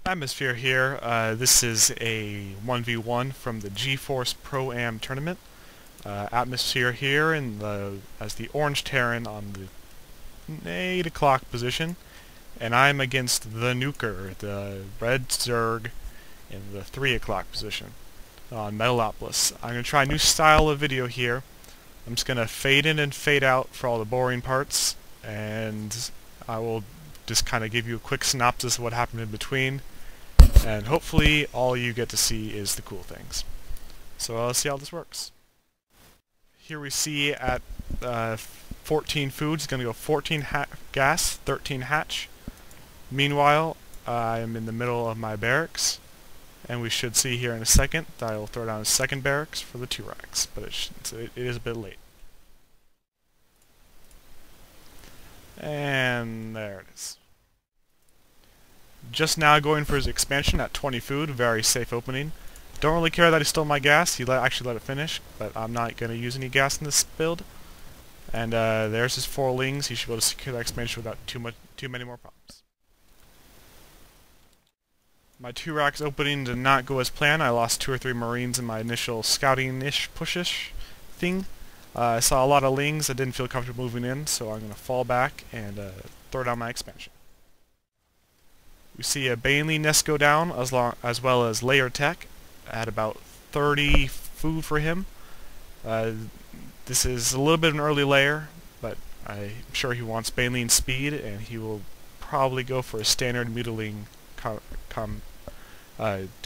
Atmosphere here. This is a 1v1 from the Geforce Pro-Am tournament. Atmosphere here as the orange Terran on the 8 o'clock position, and I'm against TheNuker, the red Zerg, in the 3 o'clock position on Metalopolis. I'm going to try a new style of video here. I'm just going to fade in and fade out for all the boring parts, and I will just kind of give you a quick synopsis of what happened in between. And hopefully all you get to see is the cool things. So let's see how this works. Here we see at 14 food, it's going to go 14 gas, 13 hatch. Meanwhile, I am in the middle of my barracks, and we should see here in a second that I will throw down a second barracks for the 2 racks, but it is a bit late. And there it is. Just now going for his expansion at 20 food, very safe opening. Don't really care that he stole my gas, he actually let it finish, but I'm not going to use any gas in this build. And there's his 4 lings, he should be able to secure that expansion without too many more problems. My 2 racks opening did not go as planned. I lost 2 or 3 marines in my initial scouting-ish, push-ish thing. I saw a lot of lings, I didn't feel comfortable moving in, so I'm going to fall back and throw down my expansion. We see a Bailey nest go down, as well as layer tech at about 30 food for him. This is a little bit of an early layer, but I'm sure he wants Bailey speed, and he will probably go for a standard mutiling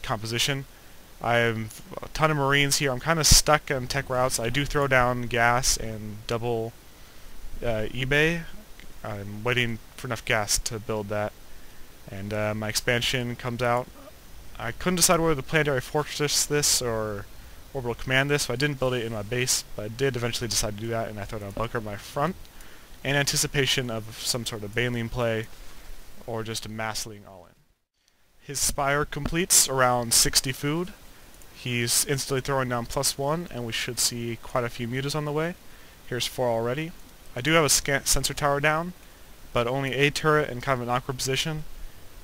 composition. I have a ton of marines here. I'm kind of stuck on tech routes. I do throw down gas and double eBay. I'm waiting for enough gas to build that. And my expansion comes out. I couldn't decide whether to planetary fortress this or orbital command this, so I didn't build it in my base, but I did eventually decide to do that, and I throw down a bunker in my front in anticipation of some sort of Baleen play or just a massling all in. His spire completes around 60 food. He's instantly throwing down +1, and we should see quite a few mutas on the way. Here's 4 already. I do have a sensor tower down, but only a turret in kind of an awkward position.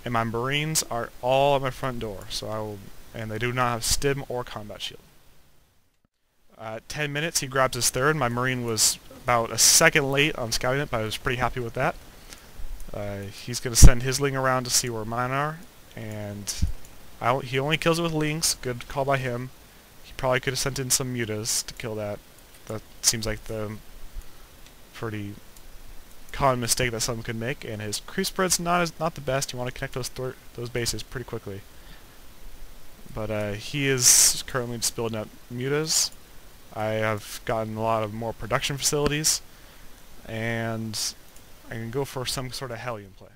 And my marines are all at my front door, and they do not have stim or combat shield. At 10 minutes, he grabs his 3rd. My marine was about a second late on scouting it, but I was pretty happy with that. He's going to send his ling around to see where mine are, and he only kills it with lings. Good call by him. He probably could have sent in some mutas to kill that. That seems like the pretty common mistake that someone could make, and his creep spread's not the best. You want to connect those bases pretty quickly. But he is currently just building up mutas. I have gotten a lot of more production facilities, and I can go for some sort of Hellion play.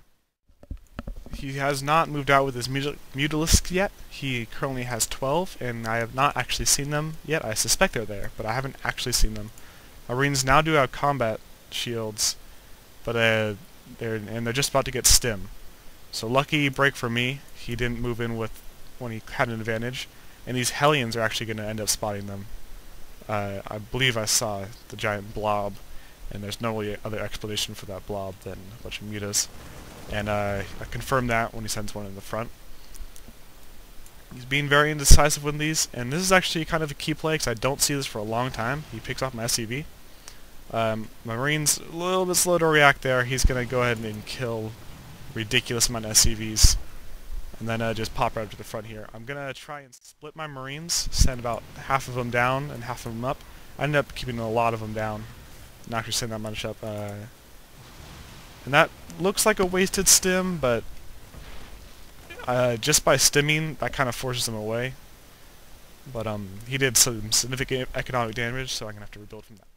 He has not moved out with his mutalisks yet. He currently has 12, and I have not actually seen them yet. I suspect they're there, but I haven't actually seen them. Marines now do have combat shields, but they're just about to get stim. So lucky break for me. He didn't move in when he had an advantage, and these Hellions are actually going to end up spotting them. I believe I saw the giant blob, and there's no really other explanation for that blob than a bunch of mutas. And I confirmed that when he sends one in the front. He's being very indecisive with these, and this is actually kind of a key play because I don't see this for a long time. He picks off my SCV. My marine's a little bit slow to react there. He's going to go ahead and kill a ridiculous amount of SCVs, and then just pop right up to the front here. I'm going to try and split my marines, send about half of them down and half of them up. I ended up keeping a lot of them down, not actually sending that much up. And that looks like a wasted stim, but just by stimming, that kind of forces him away. But he did some significant economic damage, so I'm going to have to rebuild from that.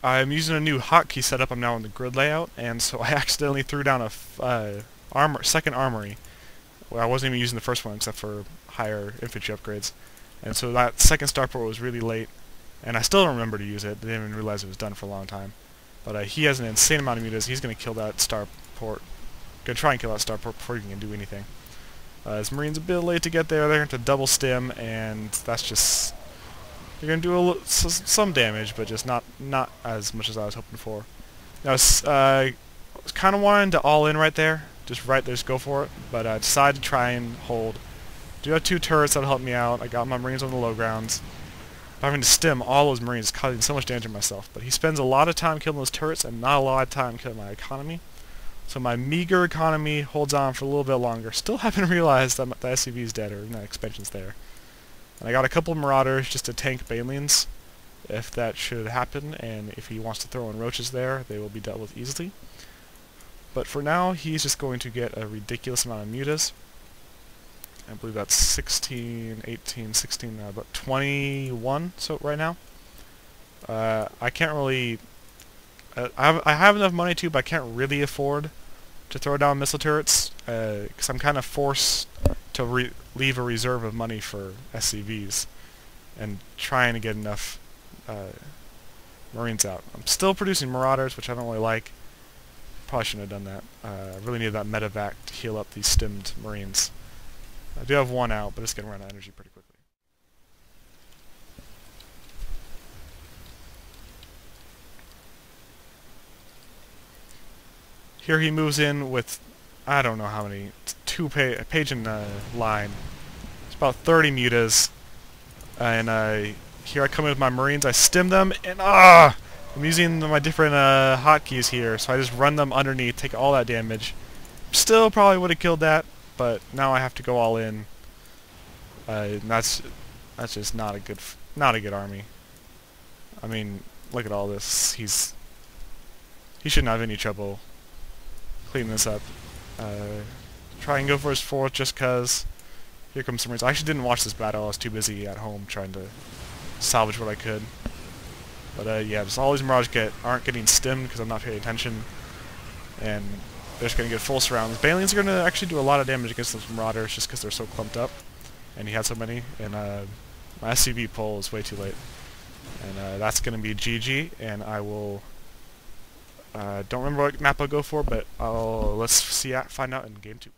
I'm using a new hotkey setup. I'm now in the grid layout, and so I accidentally threw down a second armory. Well, I wasn't even using the first one except for higher infantry upgrades. And so that second starport was really late, and I still don't remember to use it. I didn't even realize it was done for a long time. But he has an insane amount of mutas. He's going to kill that starport. Going to try and kill that starport before he can do anything. His marine's a bit late to get there. They're going to double stim, and that's just... They're going to do some damage, but just not as much as I was hoping for. I was kind of wanting to all in right there, just go for it. But I decided to try and hold. Do have 2 turrets that'll help me out. I got my Marines on the low grounds. I'm having to stem all those Marines, causing so much damage to myself. But he spends a lot of time killing those turrets and not a lot of time killing my economy. So my meager economy holds on for a little bit longer. Still haven't realized that the SCV is dead, or that expansion's there. And I got a couple Marauders just to tank Balians, if that should happen, and if he wants to throw in roaches there, they will be dealt with easily. But for now, he's just going to get a ridiculous amount of mutas. I believe that's 16, 18, 16, about 21 so right now. I can't really... I have enough money to, but I can't really afford to throw down missile turrets, because I'm kind of forced to leave a reserve of money for SCVs, and trying to get enough Marines out. I'm still producing Marauders, which I don't really like. Probably shouldn't have done that. I really need that medevac to heal up these stemmed Marines. I do have 1 out, but it's going to run out of energy pretty quickly. Here he moves in with, I don't know how many, a page in line. It's about 30 mutas. And here I come in with my Marines, I stem them, and I'm using my different hotkeys here, so I just run them underneath, take all that damage. Still probably would have killed that, but now I have to go all in. That's just not a good army. I mean, look at all this. He shouldn't have any trouble cleaning this up. Try and go for his 4th just cause. Here comes some Marines. I actually didn't watch this battle. I was too busy at home trying to salvage what I could. But yeah, just all these Marauders aren't getting stemmed because I'm not paying attention, and they're just going to get full surrounds. Balians are going to actually do a lot of damage against those Marauders just because they're so clumped up, and he had so many. And my SCV pull is way too late, and that's going to be GG. And I will don't remember what map I'll go for, but let's find out in game 2.